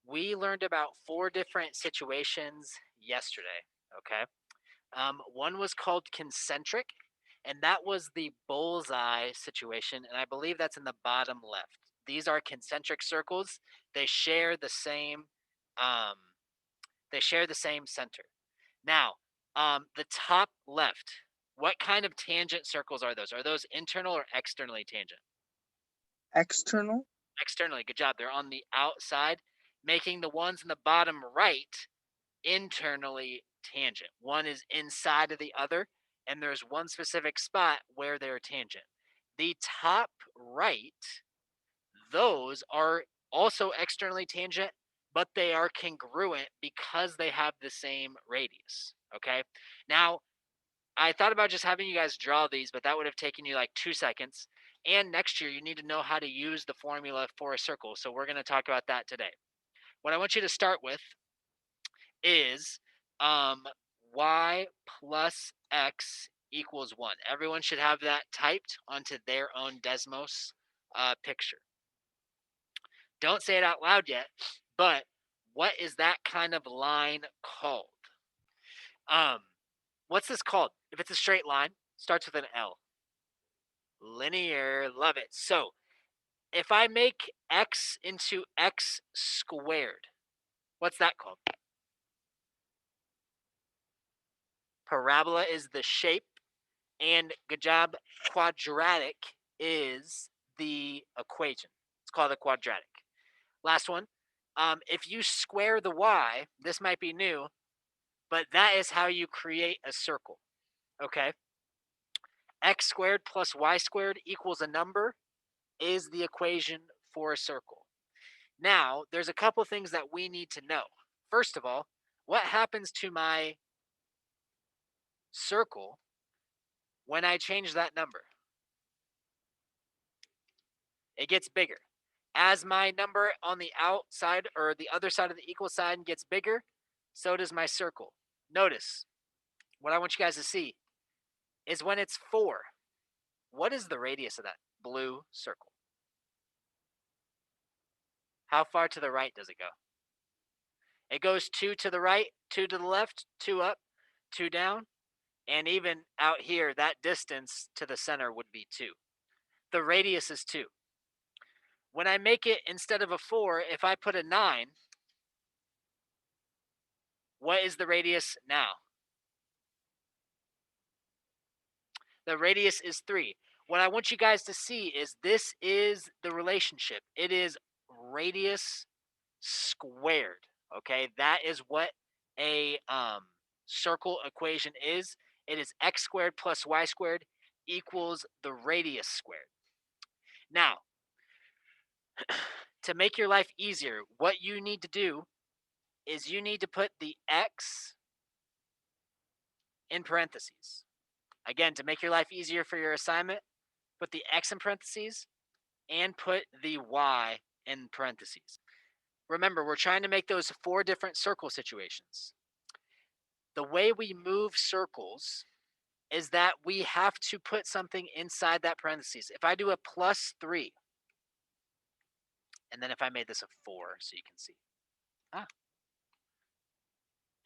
We learned about four different situations yesterday. Okay. One was called concentric, and that was the bullseye situation, and I believe that's in the bottom left. These are concentric circles. They share the same. Um, they share the same center. Now, the top left. What kind of tangent circles are those? Are those internal or externally tangent? External? Externally. Good job. They're on the outside, making the ones in the bottom right internally tangent. One is inside of the other, and there's one specific spot where they're tangent. The top right, those are also externally tangent, but they are congruent because they have the same radius. Okay. Now, I thought about just having you guys draw these, but that would have taken you like 2 seconds. And next year, you need to know how to use the formula for a circle. So we're going to talk about that today. What I want you to start with is um, y plus x equals 1. Everyone should have that typed onto their own Desmos picture. Don't say it out loud yet, but what is that kind of line called? Um, what's this called? If it's a straight line, starts with an L. Linear, love it. So if I make x into x squared, what's that called? Parabola is the shape, and good job. Quadratic is the equation. It's called a quadratic. Last one. If you square the y, this might be new, but that is how you create a circle. Okay. X squared plus y squared equals a number is the equation for a circle. Now, there's a couple things that we need to know. First of all, what happens to my circle when I change that number? It gets bigger. As my number on the outside or the other side of the equal sign gets bigger, so does my circle. Notice what I want you guys to see is when it's 4, what is the radius of that blue circle? How far to the right does it go? It goes 2 to the right, 2 to the left, 2 up, 2 down, and even out here, that distance to the center would be 2. The radius is 2. When I make it instead of a 4, if I put a 9, what is the radius now? The radius is 3. What I want you guys to see is this is the relationship. It is radius squared. Okay, that is what a circle equation is. It is x squared plus y squared equals the radius squared. Now, to make your life easier, what you need to do is you need to put the x in parentheses. Again, to make your life easier for your assignment, put the x in parentheses and put the y in parentheses. Remember, we're trying to make those 4 different circle situations. The way we move circles is that we have to put something inside that parentheses. If I do a plus 3, and then if I made this a 4 so you can see. Ah,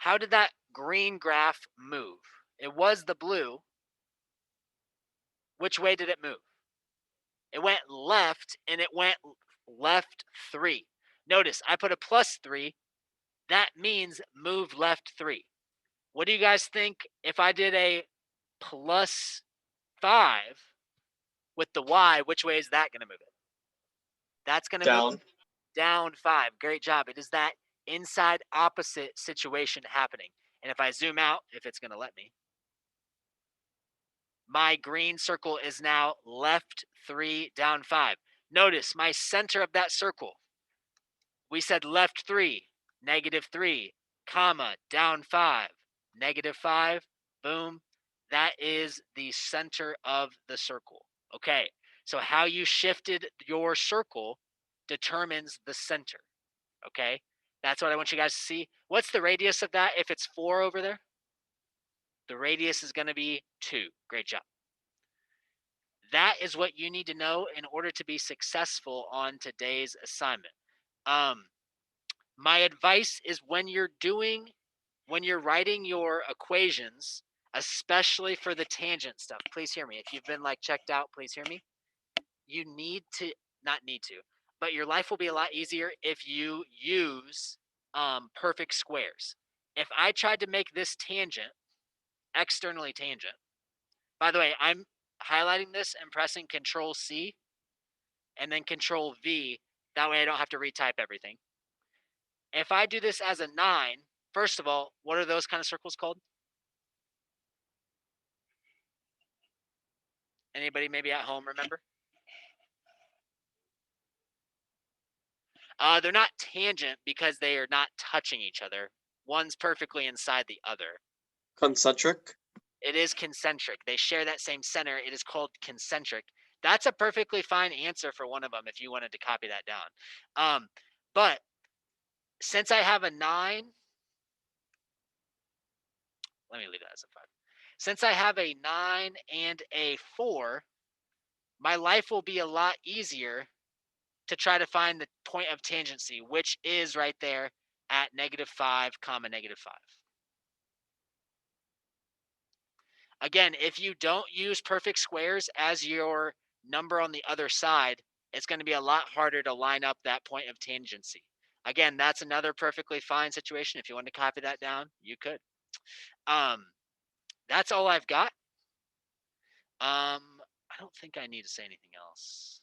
how did that green graph move? It was the blue. Which way did it move? It went left, and it went left 3. Notice I put a plus 3. That means move left 3. What do you guys think if I did a plus 5 with the y? Which way is that going to move it? That's going to move Down. down 5. Great job. It is that inside opposite situation happening. And if I zoom out, if it's going to let me, my green circle is now left 3, down 5. Notice my center of that circle. We said left 3, negative 3, comma, down 5, negative 5, boom. That is the center of the circle. Okay, so how you shifted your circle determines the center. Okay, that's what I want you guys to see. What's the radius of that if it's 4 over there? The radius is going to be 2. Great job. That is what you need to know in order to be successful on today's assignment. Um, My advice is when you're writing your equations, especially for the tangent stuff, please hear me. If you've been like checked out, please hear me. You need to not need to, but your life will be a lot easier if you use perfect squares. If I tried to make this tangent externally tangent, by the way, I'm highlighting this and pressing Control C and then Control V. That way I don't have to retype everything. If I do this as a 9, first of all, what are those kind of circles called? Anybody maybe at home remember? They're not tangent because they are not touching each other. One's perfectly inside the other. Concentric. It is concentric. They share that same center. It is called concentric. That's a perfectly fine answer for one of them if you wanted to copy that down. Um, but since I have a 9, let me leave that as a 5. Since I have a 9 and a 4, my life will be a lot easier to try to find the point of tangency, which is right there at -5 comma -5. Again, if you don't use perfect squares as your number on the other side, it's going to be a lot harder to line up that point of tangency. Again, that's another perfectly fine situation. If you want to copy that down, you could. Um, that's all I've got. I don't think I need to say anything else.